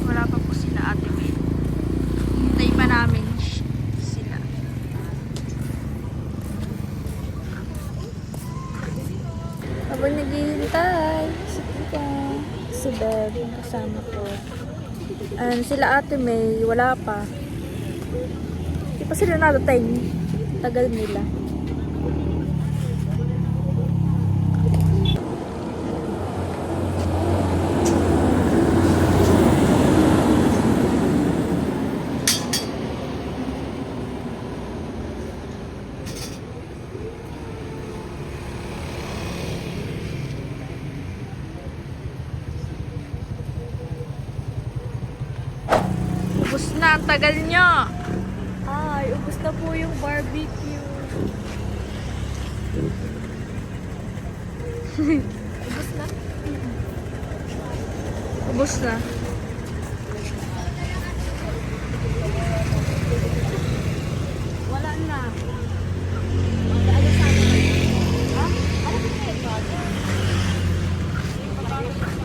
Wala pa po sila Ate May. Hintay pa namin sila. Habang naghihintay, si Beb, kasama ko. Sila Ate May, wala pa. Di pa sila nadating. Tagal nila. Ubus na, ang tagal nyo. Ay, ubus na po yung barbecue. Ubus na? Ubus na. Wala na.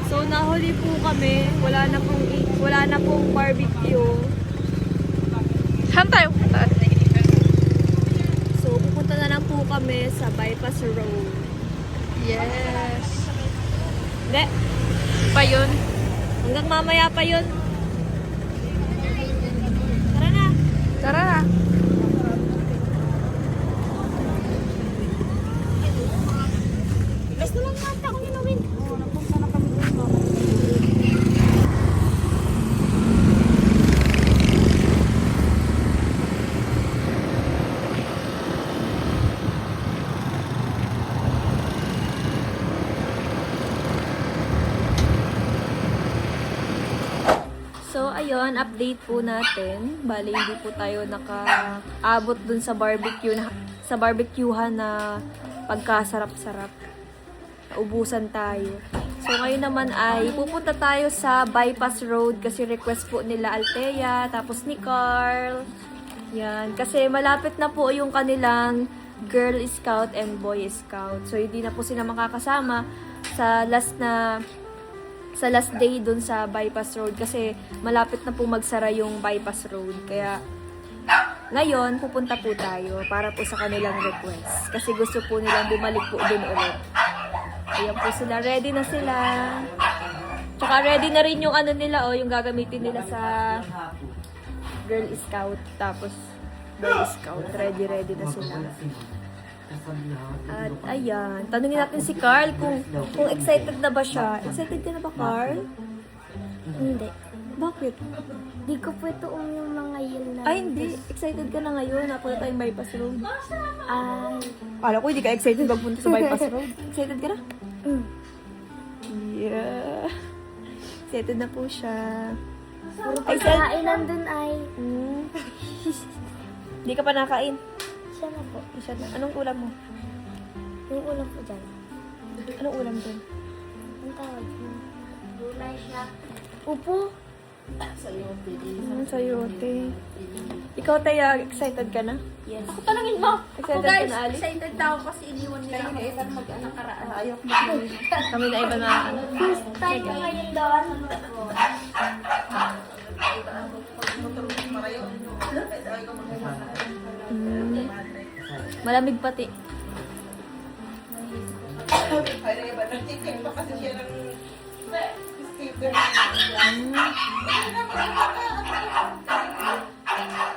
So, nahuli po kami. Wala na pong barbecue. Saan tayo punta? So, pupunta na lang po kami sa Bypass Road. Yes. Hindi. Pa yun. Hanggang mamaya pa yun. Tara na. Tara na. Best naman mata akong inawin. Oo, napunta na kami doon. So, ayun, update po natin. Bali, hindi po tayo nakaabot dun sa barbecuehan na pagkasarap-sarap. Ubusan tayo. So, ngayon naman ay pupunta tayo sa Bypass Road kasi request po nila Althea, tapos ni Carl. Yan. Kasi malapit na po yung kanilang Girl Scout and Boy Scout. So, hindi na po sila makakasama sa last day dun sa Bypass Road kasi malapit na po magsara yung Bypass Road. Kaya ngayon, pupunta po tayo para po sa kanilang request. Kasi gusto po nilang bumalik po dun ulit. Ayan po sila. Ready na sila. Tsaka ready na rin yung ano nila, yung gagamitin nila sa Girl Scout. Tapos Boy Scout. Ready na sila. At ayan, tanungin natin si Carl kung excited na ba siya. Excited ka na ba, Carl? Hindi. Bakit? Di ko po ito yung mga yun na. Ay, hindi. Excited ka na ngayon. Napunta tayong Bypass Road. Ay. Kala ko hindi ka excited magpunta sa Bypass Road. Excited ka na? Yeah. Excited na po siya. Puro pagkain nandun ay. Hindi ka pa nakain. Siya na po. Isa na. Anong ulam mo? Yung ulam po dyan. Anong ulam dun? Ang tawag mo. Gulay siya. Upo. Sayote. Ikaw, Taya, excited ka na? Yes. Ako talangin mo. Excited ka na, Ali? Excited daw kasi iniwan nila ako. Kaya na mag-nakaraan. Ayok mo. Kami na iba na ano. First time ko ngayon doon. Malamig pati.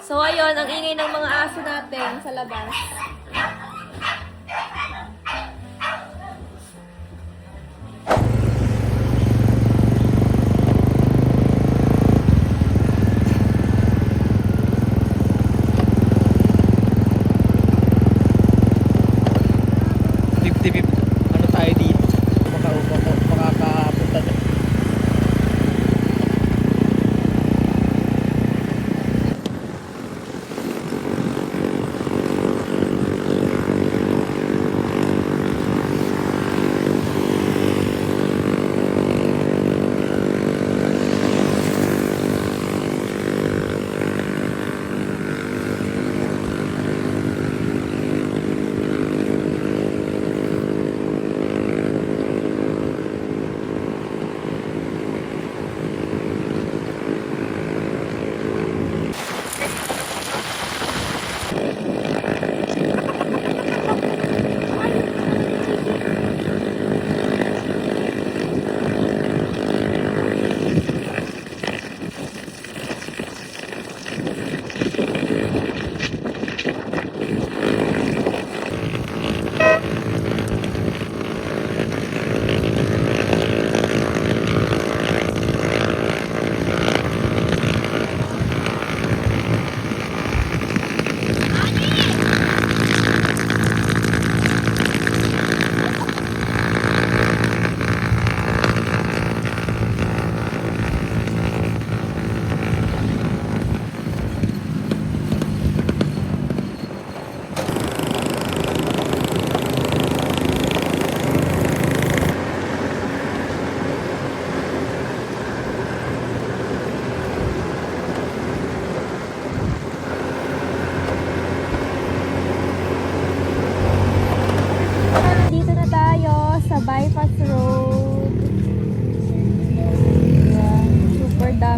So ayun, ang ingay ng mga aso natin sa labas. Ano tayo dito? Makakapunta na.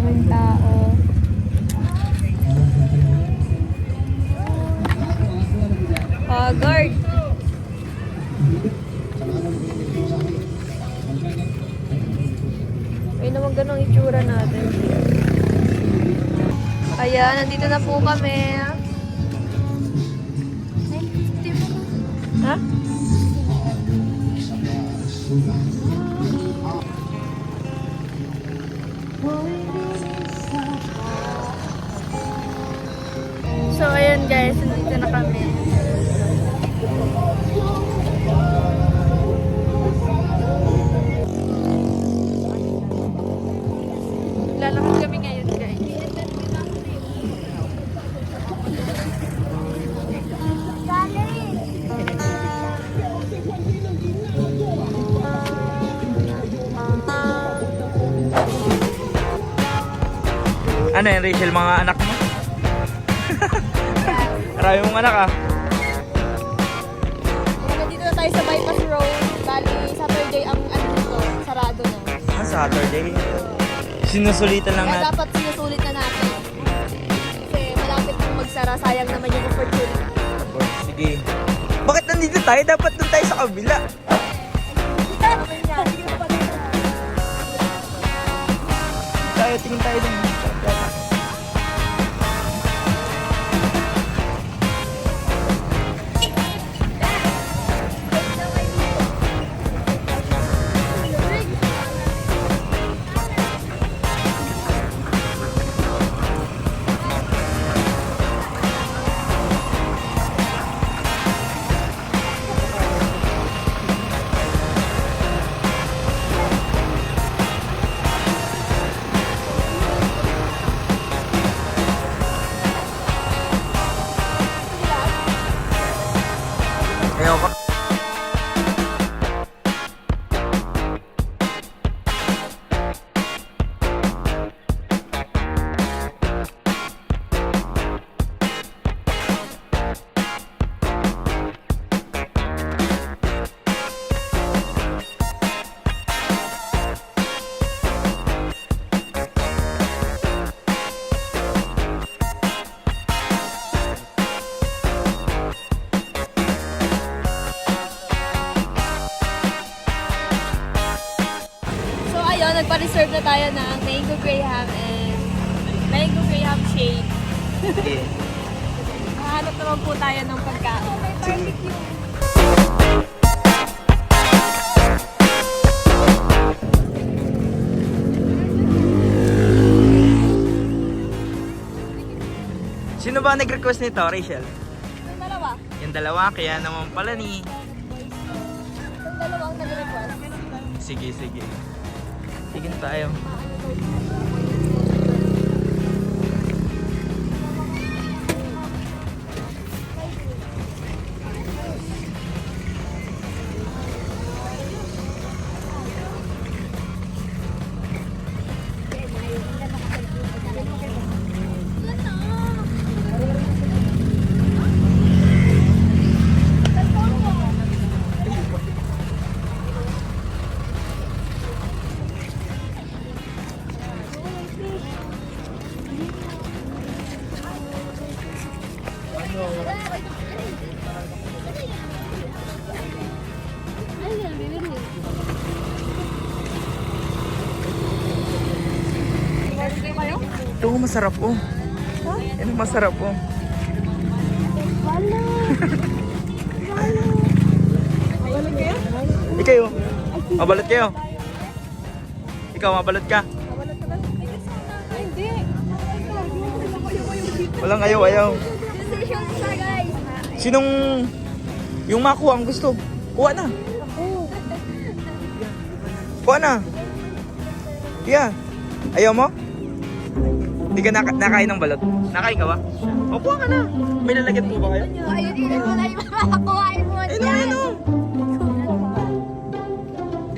daming tao. Guard! Ay naman ganong itsura natin. Ayan, nandito na po kami. Ha? So, ayan guys, nandito na kami. Lalakad kami ngayon guys. Ano yan, Rachel? Mga anak mo? Marami mong anak ah. Nandito na tayo sa Bypass Road. Bali, Saturday ang ano nito, sarado na. Ah, Saturday. Sinusulitan lang Kaya natin. dapat sinusulit na natin. Kasi malapit nang magsara, sayang naman yung opportunity. Sige. Bakit nandito tayo? Dapat doon tayo sa kabila. Tayo, tingin tayo doon. Ayaw pa. So ayun, nagpa-reserve na tayo ng Mango Graham and Mango Graham Shake. Sige. Hahanap naman po tayo ng pagkain. Sino ba nag-request nito, Rachel? Yung dalawa. Yung dalawa, kaya naman pala ni... Yung dalawa ang nag-request. Sige, sige. Sige na tayo. Ito, masarap oh. Yan ang masarap oh. Mabalog kayo? Ikaw, mabalot kayo. Ikaw, mabalot ka. Mabalog ka ba? Ay, hindi. Walang ayaw, ayaw. Decision siya, guys. Sinong yung makuha ang gusto? Kuha na. Kuha na. Yeah. Ayaw mo? Hindi ka nakain ng balot? Nakain ka ba? O, kuha ka na. May lalagyan po ba kayo? Ayun, hindi mo na yung makakuhain mo Ayun, dyan. ayun, oh.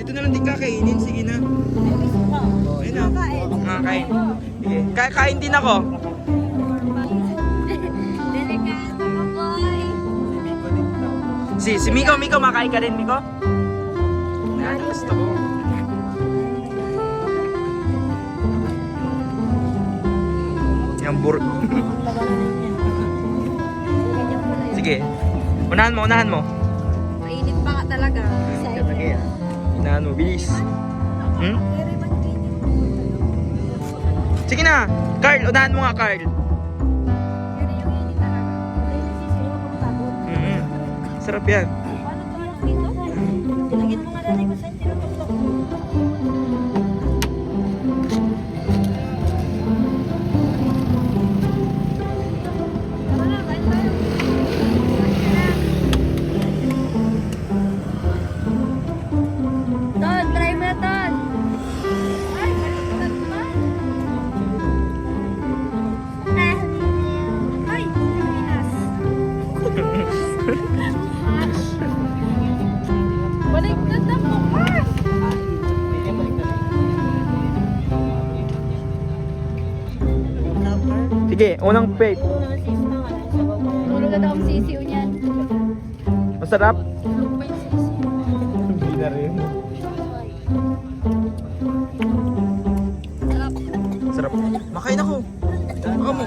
Dito na lang din kakainin. Sige na. Oh, ayun na. Kakain. Sige. Kakain din ako. Delikado mo, boy. Si Miko, makain ka rin, Miko? Yan, gusto ko. Ang bur... Sige. Unahan mo, unahan mo. Mainit pa nga talaga. Unahan mo, bilis. Hmm? Sige na! Carl, unahan mo nga, Carl. Sarap yan. Lagyan mo nga dali ko sa tinutok mo. Ton, try mo na, Ton. Ay, Ay, Pilipinas. Baliktad na po, Mars. Sige, unang plate. Tulog na daw ang sisiw niyan. Masarap? Tulog pa yung sisiw. Hindi na rin. Sarap. Makain ako. Baka mo.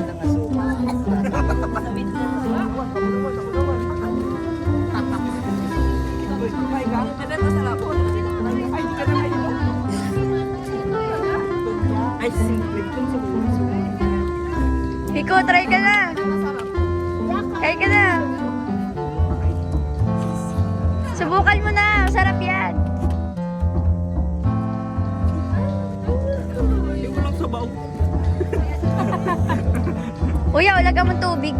Iko, try ka na. Try ka na. Subukan mo na. Masarap yan. Hindi ko lang sabaw. Kuya, wala ka mong tubig.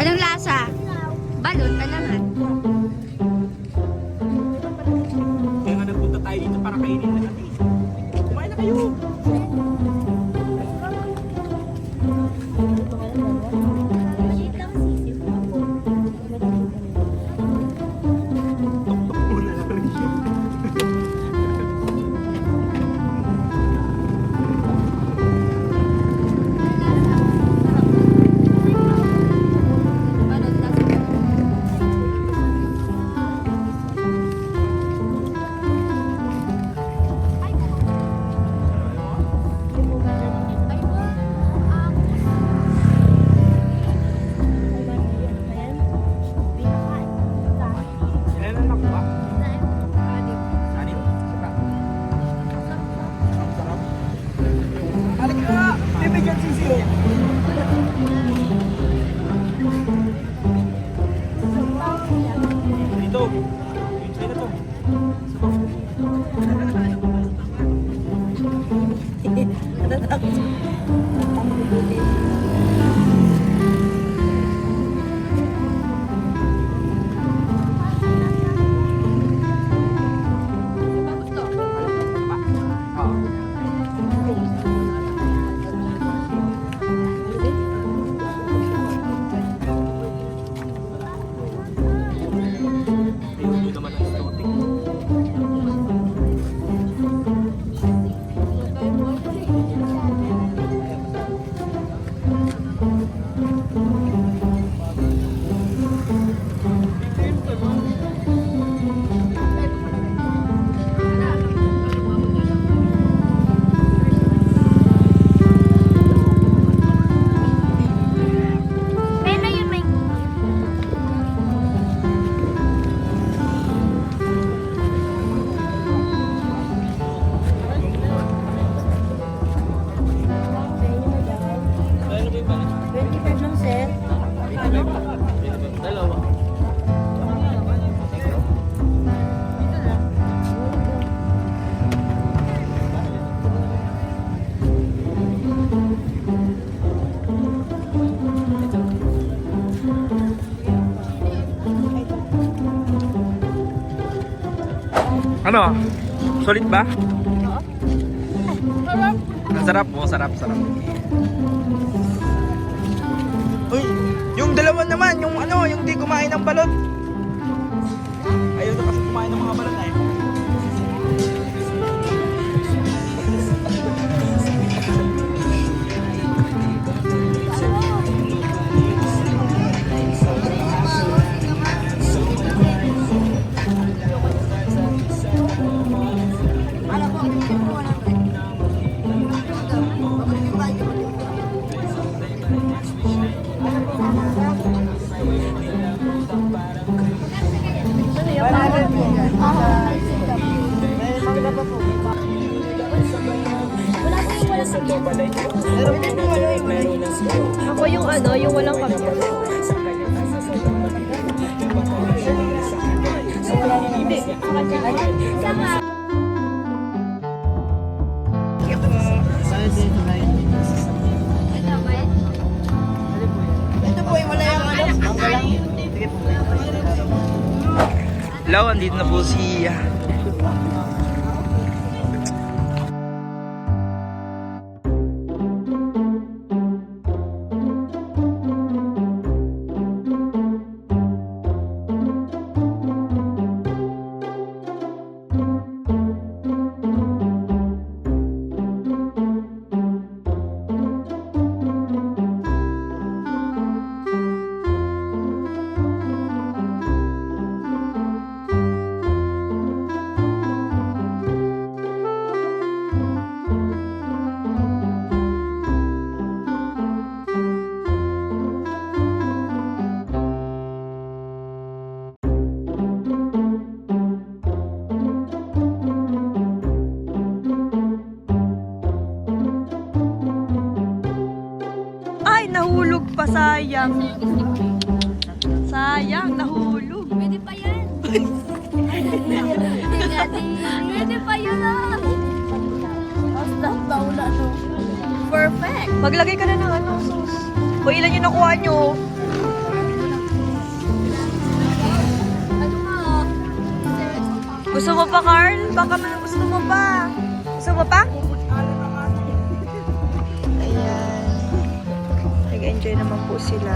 Anong lasa? Balot, alaman. Kaya nga nagpunta tayo dito para kainin na natin. Kumain na kayo. Tok-tok muna na rin siya. Ilan ang nakuha? Anim. Sarap. Sarap. Halika nga! Bibigyan sisiyo! Dito. Yung sa'yo na to. Sabaw. Ano? Solid ba? Ang sarap po, sarap. Uy, yung dalawa naman, yung ano, yung di kumain ng balot. Ayaw na kasi kumain ng mga balot eh. Ako yung ano, yung walang kamay. Hello, andito na po si... Ay, nahulog pa, sayang. Sayang, nahulog. Pwede pa yan. Pwede pa yun ah. Basta baula no. Perfect. Maglagay ka na ng ano, sus. O ilan yung nakuha nyo? Ano nga? Gusto mo pa, Carl? Baka gusto mo pa. Gusto mo pa? Ayan. Nag-enjoy naman po sila.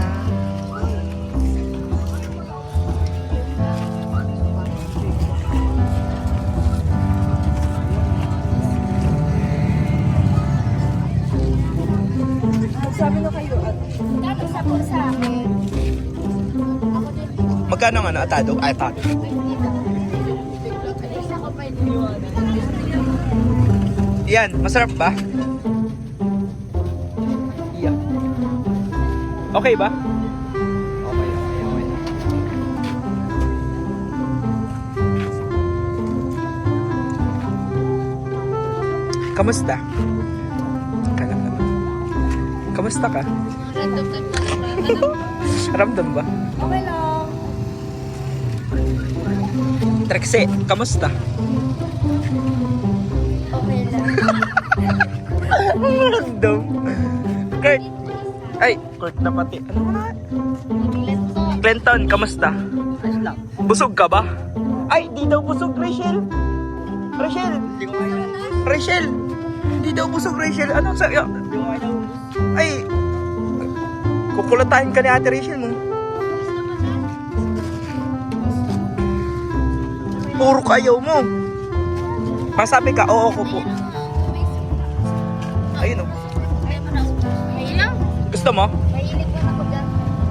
Sabi na kayo, Dapat sa po sa akin. Ako din. Magkano nga na atado? Ay, atado. Isa ko pa yun. Yan, masarap ba? Yeah. Okay ba? Okay. Kamusta? Ka lang naman. Kamusta ka? Ramdam ba? Okay lang. Trexie, kamusta? Okay lang. Ramdam. Kurt. Ay, Kurt na pati. Ano na? Namilit ko. Clinton, kamusta? Busog ka ba? Ay, di daw busog, Rachel. Rachel. Di daw busog, Rachel. Anong sa... Ay, kukulatahin ka ni Ate Rachel mo. Puro kayaw mo. Masabi ka, oo ko po. Ayun o. Ayaw mo na. May lang. Gusto mo? Mahilig ko na ako dyan.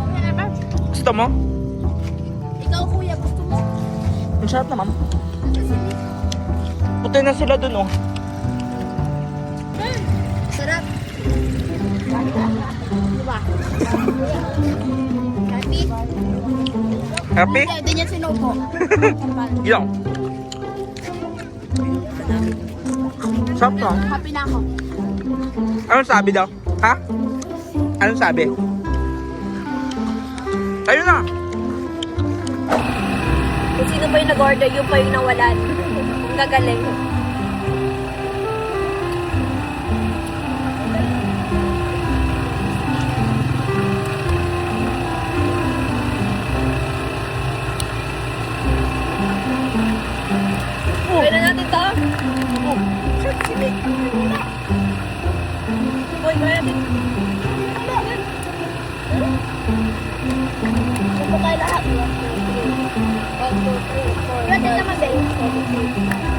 Okay ba? Gusto mo? Ikaw kuya, gusto mo? Ang sarap naman. Puti na sila dun oh. Sarap. Diba? Happy? Happy? Kaya din yan sinubo. Yung. Sarap na. Happy na ako. Anong sabi daw? Ha? Anong sabi? Ayun na. Kung sino pa yung nag-order, yung pa yung nawalan. Ang gagaling. Pwede na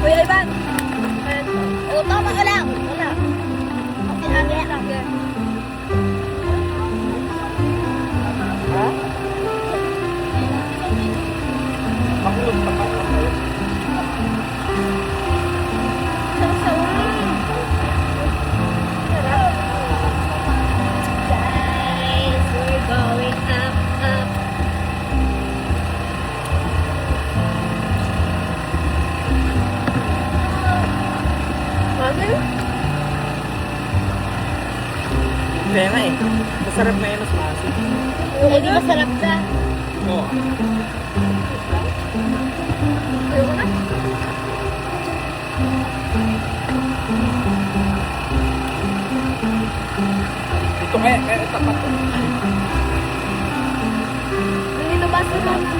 Kuya Ivan! O, tama ka lang. Wala. Pinagaya lang. Ha? Makulog pa ka. Guys, we're going up, up. Mami? Kaya nga eh. Masarap na yun mas maasim. Eh, di masarap ka. Oo. Ayoko na. Ito kaya tapat. Dito ba sa mga?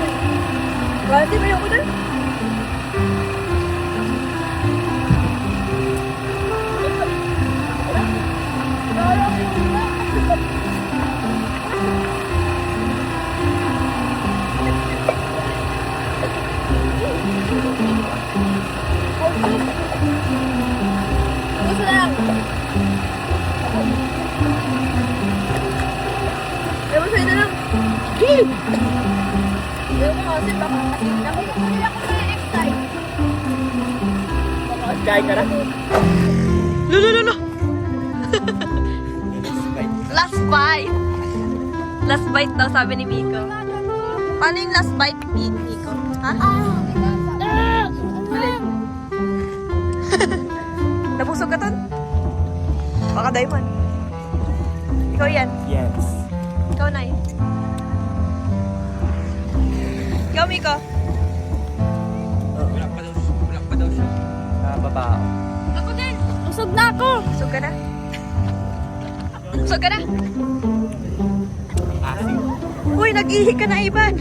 Kasi ayoko na. Gusto lang. Ewan sa'yo na lang. Ewan mo kasi baka kasi nakita ko nila ko na exercise. Kain ka na? Lulululu. Last bite. Last bite daw sabi ni Miko. Paano yung last bite, Miko? Ha? Ulit. Nabusog ka ton? Baka diamond. Ikaw yan. Yes. Ikaw, Nay. Ikaw, Miko. Wala pa daw siya. Babao. Ako din. Busog na ako. Busog ka na? Busog ka na? Asim. Uy, nag-ihi ka na, Ivan.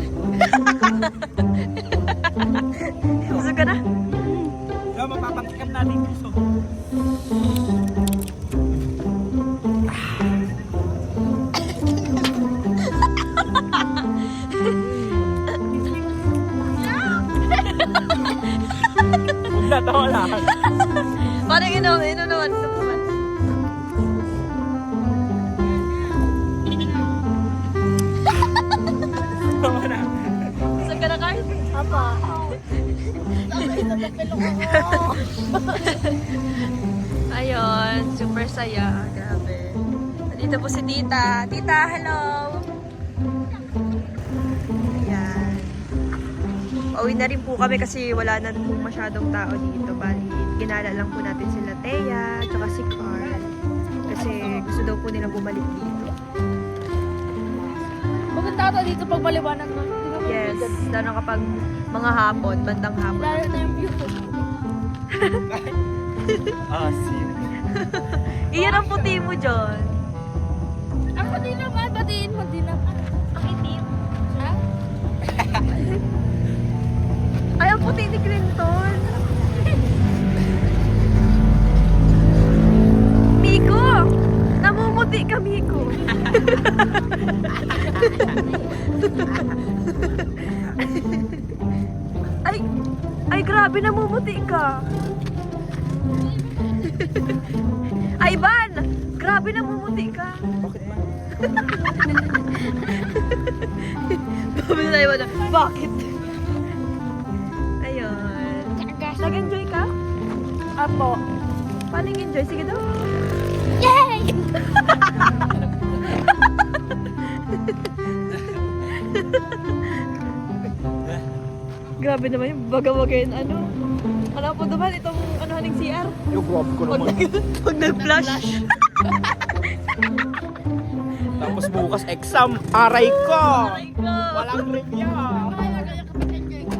Busog ka na? Kaya mapapantikam natin yung gusto. Huwag na tawa lang. Parang ino naman. Tawa na. Busog ka na, Carl? Apa. Ayun, super saya. Grabe. Dito po si Tita. Tita, hello! Ayan. Pauwi na rin po kami kasi wala na po masyadong tao dito. Bali, ginala lang po natin sila Thea, tsaka si Carl. Kasi gusto daw po nilang bumalik dito. Maganda ata dito pag maliwanag na. Yes, lalo kapag mga hapon, bandang hapon. Lalo na yung view. Asim. Iyan ang puti mo, John. Ako din naman, batiin mo din naman. Ang itim. Ha? Ay, ang puti ni Clinton. Miko! Namumuti ka, Miko. Ay, grabe, namumuti ka. Ay, Van! Grabe, namumuti ka. Bakit man? Sabi na Ivan na, bakit? Ayun. Nag-enjoy ka? Apo. Paano yung enjoy? Sige daw. Yay! Grabe naman yung baga-baga yun, ano. Alam po naman itong ano haning CR. Yung grabe ko Pag, naman. pag nag-flash. Tapos bukas exam. Aray ko! Aray ko. Walang review.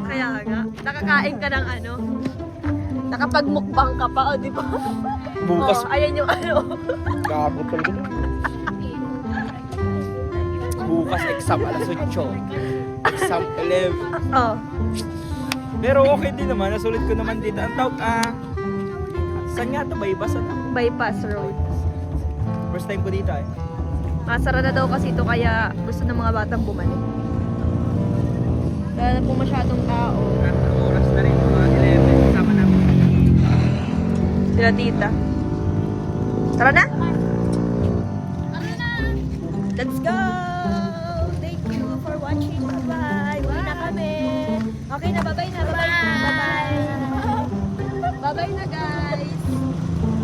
Kaya nga, nakakain ka ng ano. Nakapag-mukbang ka pa, o di ba? Bukas. Oh, ayan yung ano. Gago talaga. Bukas exam alas 8. Exam 11. Oh. Pero okay din naman. Nasulit ko naman dito. Ang tawag, saan nga ito? Bypass? Bypass road. First time ko dito eh. Masara na daw kasi ito kaya gusto ng mga batang bumalik. Wala na po masyadong tao. Oras na rin. Mga 11. Sama Sila tita. Tara na! Ano na? Let's go! Thank you for watching. Bye-bye. Uwi na kami. Okay na, bye-bye na. Bye-bye na. Bye-bye. Bye-bye na, guys.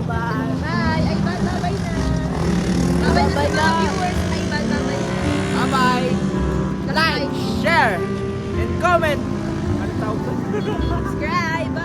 Bye. Bye. Ay, bye-bye na. Bye-bye na sa mga viewers. Ay, bye-bye na. Bye-bye! Like, share, and comment! Ano tawag doon? Subscribe.